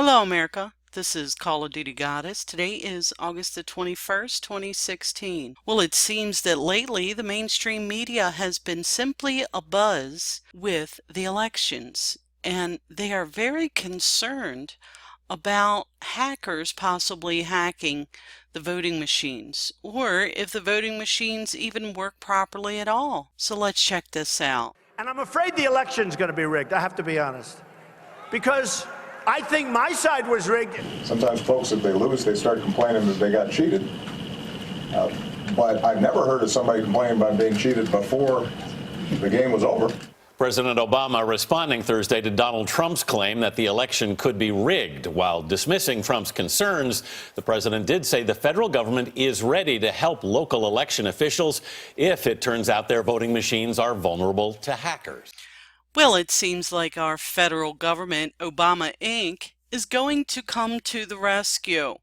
Hello, America. This is Call of Duty Goddess. Today is August the 21st, 2016. Well, it seems that lately the mainstream media has been simply abuzz with the elections, and they are very concerned about hackers possibly hacking the voting machines, or if the voting machines even work properly at all. So let's check this out. And I'm afraid the election's going to be rigged, I have to be honest. Because I think my side was rigged. Sometimes folks, if they lose, they start complaining that they got cheated. But I've never heard of somebody complaining about being cheated before the game was over. President Obama responding Thursday to Donald Trump's claim that the election could be rigged. While dismissing Trump's concerns, the president did say the federal government is ready to help local election officials if it turns out their voting machines are vulnerable to hackers. Well, it seems like our federal government, Obama Inc., is going to come to the rescue,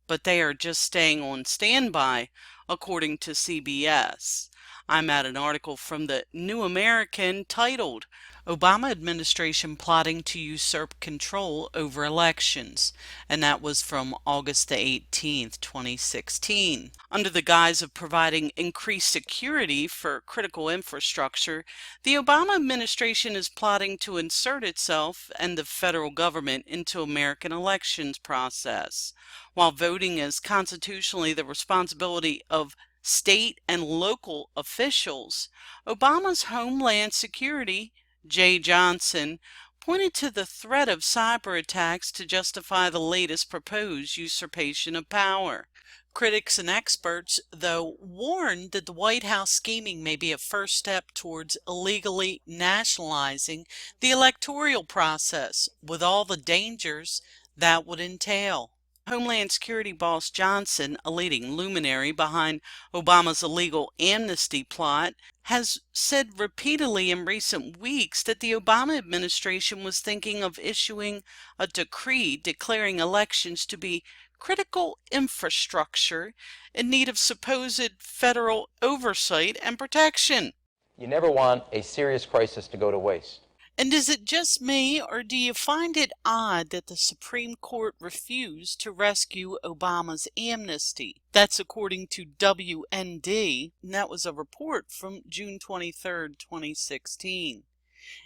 but they are just staying on standby, according to CBS. I'm at an article from the New American titled, Obama Administration Plotting to Usurp Control Over Elections, and that was from August the 18th, 2016. Under the guise of providing increased security for critical infrastructure, the Obama administration is plotting to insert itself and the federal government into American elections process. While voting is constitutionally the responsibility of state and local officials, Obama's Homeland Security Jay Johnson pointed to the threat of cyber attacks to justify the latest proposed usurpation of power. Critics and experts, though, warned that the White House scheming may be a first step towards illegally nationalizing the electoral process, with all the dangers that would entail. Homeland Security boss Johnson, a leading luminary behind Obama's illegal amnesty plot, has said repeatedly in recent weeks that the Obama administration was thinking of issuing a decree declaring elections to be critical infrastructure in need of supposed federal oversight and protection. You never want a serious crisis to go to waste. And is it just me, or do you find it odd that the Supreme Court refused to rescue Obama's amnesty? That's according to WND, and that was a report from June 23rd, 2016.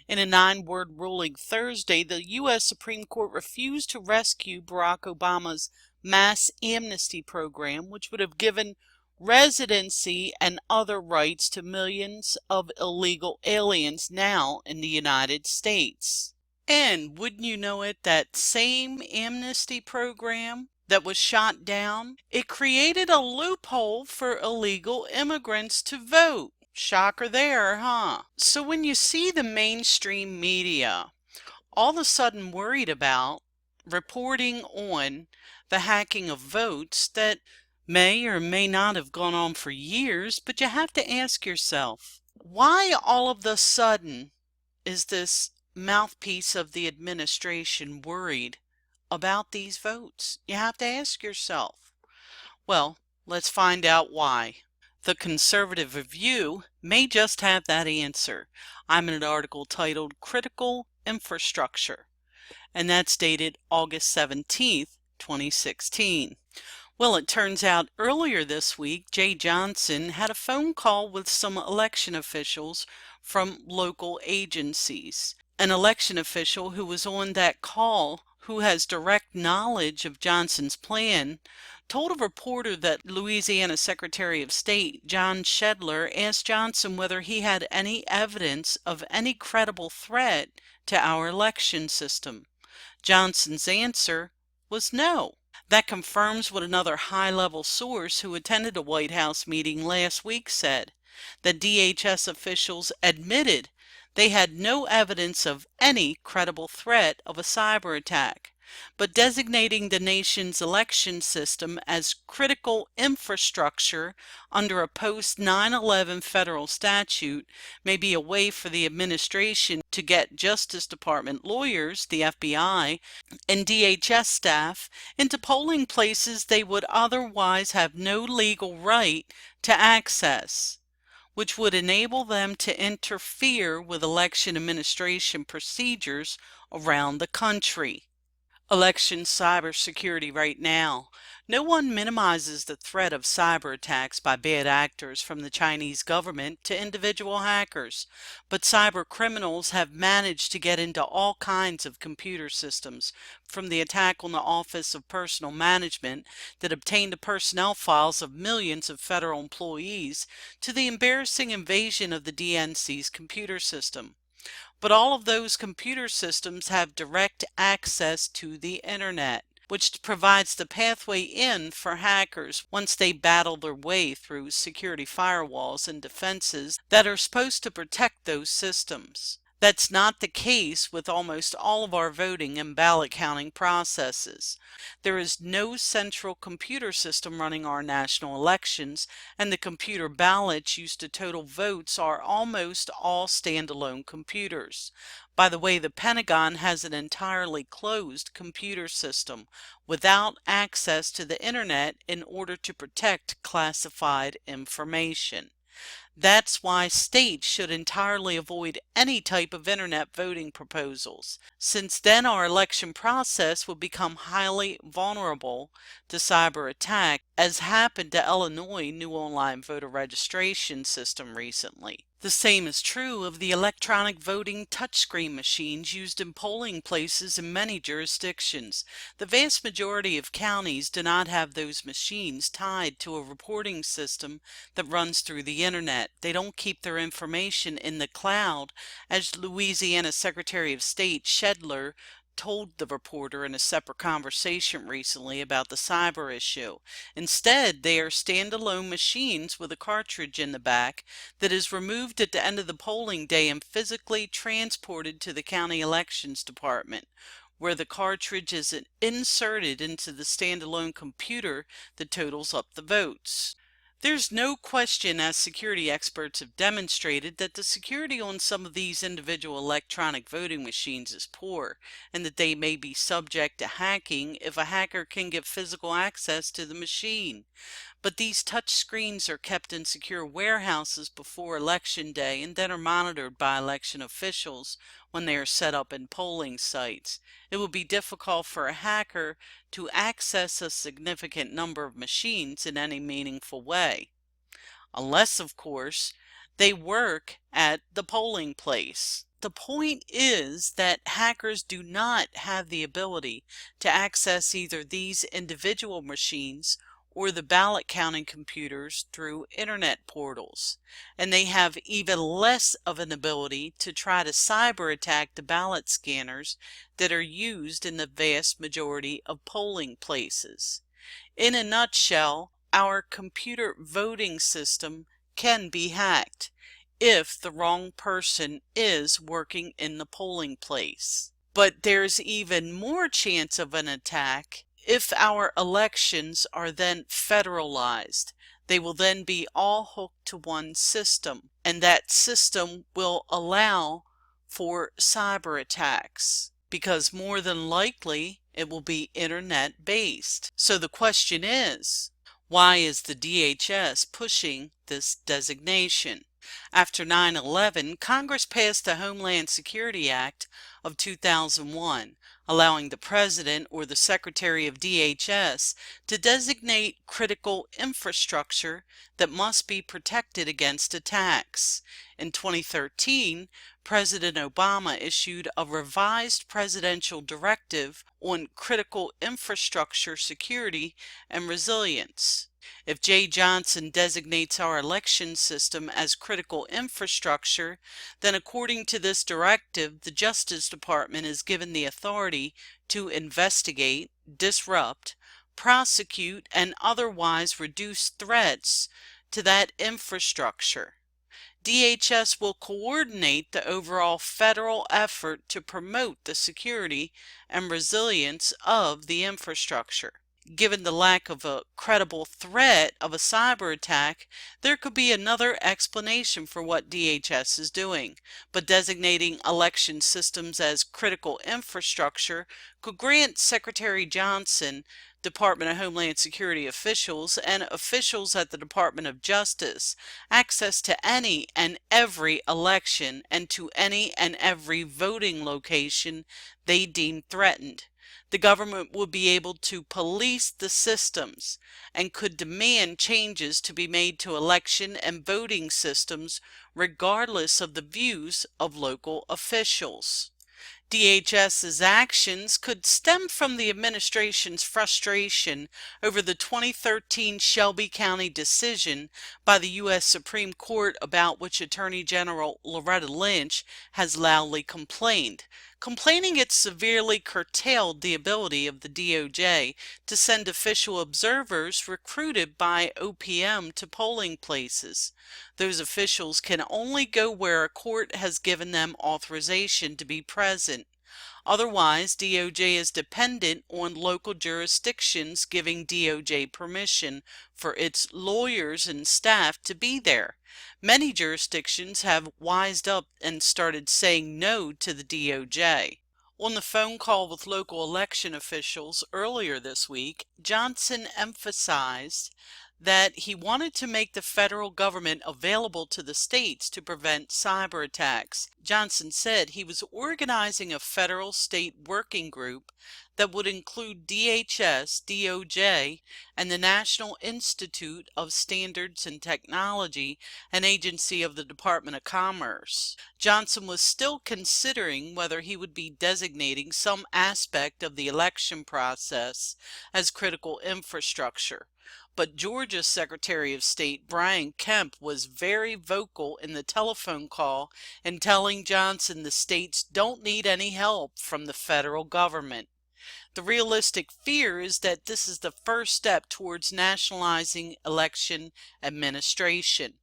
In a 9-word ruling Thursday, the U.S. Supreme Court refused to rescue Barack Obama's mass amnesty program, which would have given residency and other rights to millions of illegal aliens now in the United States. And wouldn't you know it, that same amnesty program that was shot down, it created a loophole for illegal immigrants to vote. Shocker there, huh? So when you see the mainstream media all of a sudden worried about reporting on the hacking of votes that may or may not have gone on for years, but you have to ask yourself, why all of the sudden is this mouthpiece of the administration worried about these votes? You have to ask yourself. Well, let's find out why. The Conservative Review may just have that answer. I'm in an article titled Critical Infrastructure, and that's dated August 17th, 2016. Well, it turns out earlier this week, Jay Johnson had a phone call with some election officials from local agencies. An election official who was on that call, who has direct knowledge of Johnson's plan, told a reporter that Louisiana Secretary of State John Shedler asked Johnson whether he had any evidence of any credible threat to our election system. Johnson's answer was no. That confirms what another high-level source who attended a White House meeting last week said, that DHS officials admitted they had no evidence of any credible threat of a cyber attack, but designating the nation's election system as critical infrastructure under a post-9/11 federal statute may be a way for the administration to get Justice Department lawyers, the FBI, and DHS staff into polling places they would otherwise have no legal right to access, which would enable them to interfere with election administration procedures around the country. election cybersecurity right now. No one minimizes the threat of cyber attacks by bad actors from the Chinese government to individual hackers, but cyber criminals have managed to get into all kinds of computer systems, from the attack on the Office of Personnel Management that obtained the personnel files of millions of federal employees to the embarrassing invasion of the DNC's computer system. But all of those computer systems have direct access to the internet, which provides the pathway in for hackers once they battle their way through security firewalls and defenses that are supposed to protect those systems. That's not the case with almost all of our voting and ballot counting processes. There is no central computer system running our national elections, and the computer ballots used to total votes are almost all standalone computers. By the way, the Pentagon has an entirely closed computer system without access to the internet in order to protect classified information. That's why states should entirely avoid any type of internet voting proposals, since then our election process would become highly vulnerable to cyber attack, as happened to Illinois' new online voter registration system recently. The same is true of the electronic voting touchscreen machines used in polling places in many jurisdictions. The vast majority of counties do not have those machines tied to a reporting system that runs through the internet. They don't keep their information in the cloud, as Louisiana Secretary of State Shedler told the reporter in a separate conversation recently about the cyber issue. Instead, they are standalone machines with a cartridge in the back that is removed at the end of the polling day and physically transported to the county elections department, where the cartridge is inserted into the standalone computer that totals up the votes. There's no question, as security experts have demonstrated, that the security on some of these individual electronic voting machines is poor, and that they may be subject to hacking if a hacker can get physical access to the machine. But these touch screens are kept in secure warehouses before Election Day and then are monitored by election officials when they are set up in polling sites. It would be difficult for a hacker to access a significant number of machines in any meaningful way, unless, of course, they work at the polling place. The point is that hackers do not have the ability to access either these individual machines or the ballot counting computers through internet portals, and they have even less of an ability to try to cyber attack the ballot scanners that are used in the vast majority of polling places. In a nutshell, our computer voting system can be hacked if the wrong person is working in the polling place. But there's even more chance of an attack if our elections are then federalized. They will then be all hooked to one system, and that system will allow for cyber attacks, because more than likely it will be internet based. So the question is, why is the DHS pushing this designation? After 9/11, Congress passed the Homeland Security Act of 2001, allowing the President or the Secretary of DHS to designate critical infrastructure that must be protected against attacks. In 2013, President Obama issued a revised presidential directive on critical infrastructure security and resilience. If Jay Johnson designates our election system as critical infrastructure, then according to this directive, the Justice Department is given the authority to investigate, disrupt, prosecute, and otherwise reduce threats to that infrastructure. DHS will coordinate the overall federal effort to promote the security and resilience of the infrastructure. Given the lack of a credible threat of a cyber attack, there could be another explanation for what DHS is doing, but designating election systems as critical infrastructure could grant Secretary Johnson, Department of Homeland Security officials, and officials at the Department of Justice access to any and every election and to any and every voting location they deem threatened. The government would be able to police the systems and could demand changes to be made to election and voting systems regardless of the views of local officials. DHS's actions could stem from the administration's frustration over the 2013 Shelby County decision by the U.S. Supreme Court, about which Attorney General Loretta Lynch has loudly complained, complaining it severely curtailed the ability of the DOJ to send official observers recruited by OPM to polling places. Those officials can only go where a court has given them authorization to be present. Otherwise, DOJ is dependent on local jurisdictions giving DOJ permission for its lawyers and staff to be there. Many jurisdictions have wised up and started saying no to the DOJ. On the phone call with local election officials earlier this week, Johnson emphasized that he wanted to make the federal government available to the states to prevent cyber attacks. Johnson said he was organizing a federal-state working group that would include DHS, DOJ, and the National Institute of Standards and Technology, an agency of the Department of Commerce. Johnson was still considering whether he would be designating some aspect of the election process as critical infrastructure. But Georgia's Secretary of State Brian Kemp was very vocal in the telephone call in telling Johnson the states don't need any help from the federal government. The realistic fear is that this is the first step towards nationalizing election administration.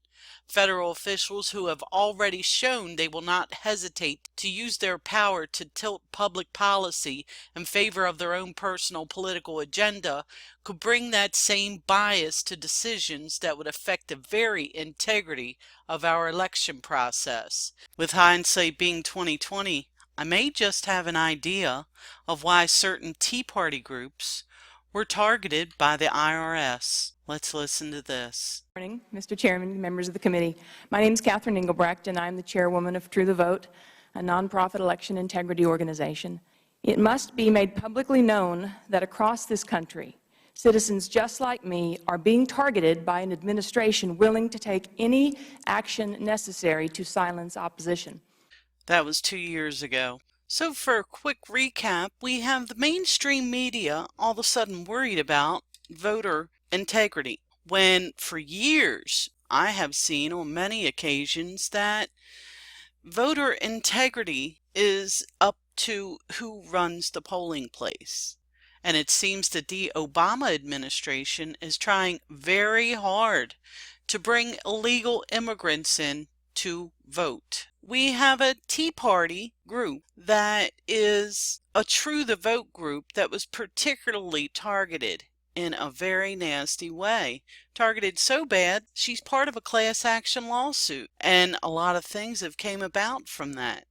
Federal officials who have already shown they will not hesitate to use their power to tilt public policy in favor of their own personal political agenda could bring that same bias to decisions that would affect the very integrity of our election process. With hindsight being 2020, I may just have an idea of why certain Tea Party groups were targeted by the IRS. Let's listen to this. Good morning, Mr. Chairman, members of the committee. My name is Catherine Engelbrecht, and I'm the chairwoman of True the Vote, a nonprofit election integrity organization. It must be made publicly known that across this country, citizens just like me are being targeted by an administration willing to take any action necessary to silence opposition. That was 2 years ago. So for a quick recap, we have the mainstream media all of a sudden worried about voter integrity, when for years I have seen on many occasions that voter integrity is up to who runs the polling place. And it seems that the Obama administration is trying very hard to bring illegal immigrants in to vote. We have a Tea Party group that is a True the Vote group that was particularly targeted in a very nasty way. Targeted so bad, she's part of a class action lawsuit, and a lot of things have came about from that.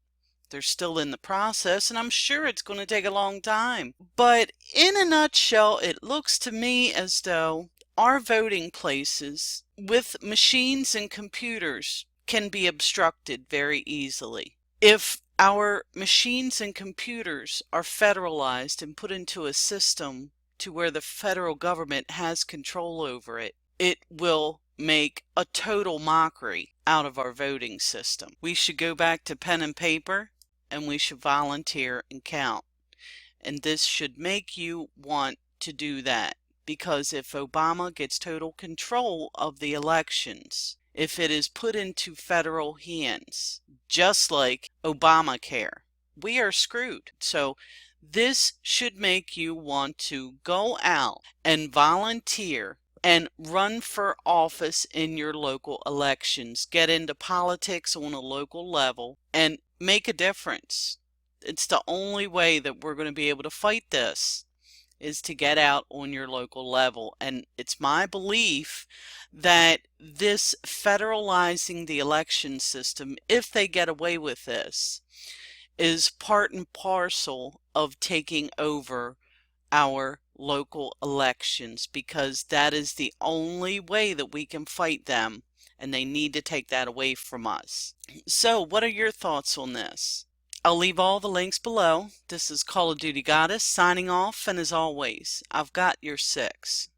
They're still in the process, and I'm sure it's going to take a long time. But in a nutshell, it looks to me as though our voting places with machines and computers can be obstructed very easily. If our machines and computers are federalized and put into a system to where the federal government has control over it, it will make a total mockery out of our voting system. We should go back to pen and paper, and we should volunteer and count. And this should make you want to do that, because if Obama gets total control of the elections, if it is put into federal hands, just like Obamacare, we are screwed. So this should make you want to go out and volunteer and run for office in your local elections. Get into politics on a local level and make a difference. It's the only way that we're going to be able to fight this, is to get out on your local level. And it's my belief that this federalizing the election system, if they get away with this, is part and parcel of taking over our local elections, because that is the only way that we can fight them, and they need to take that away from us. So what are your thoughts on this? I'll leave all the links below. This is Call of Duty Goddess signing off, and as always, I've got your 6.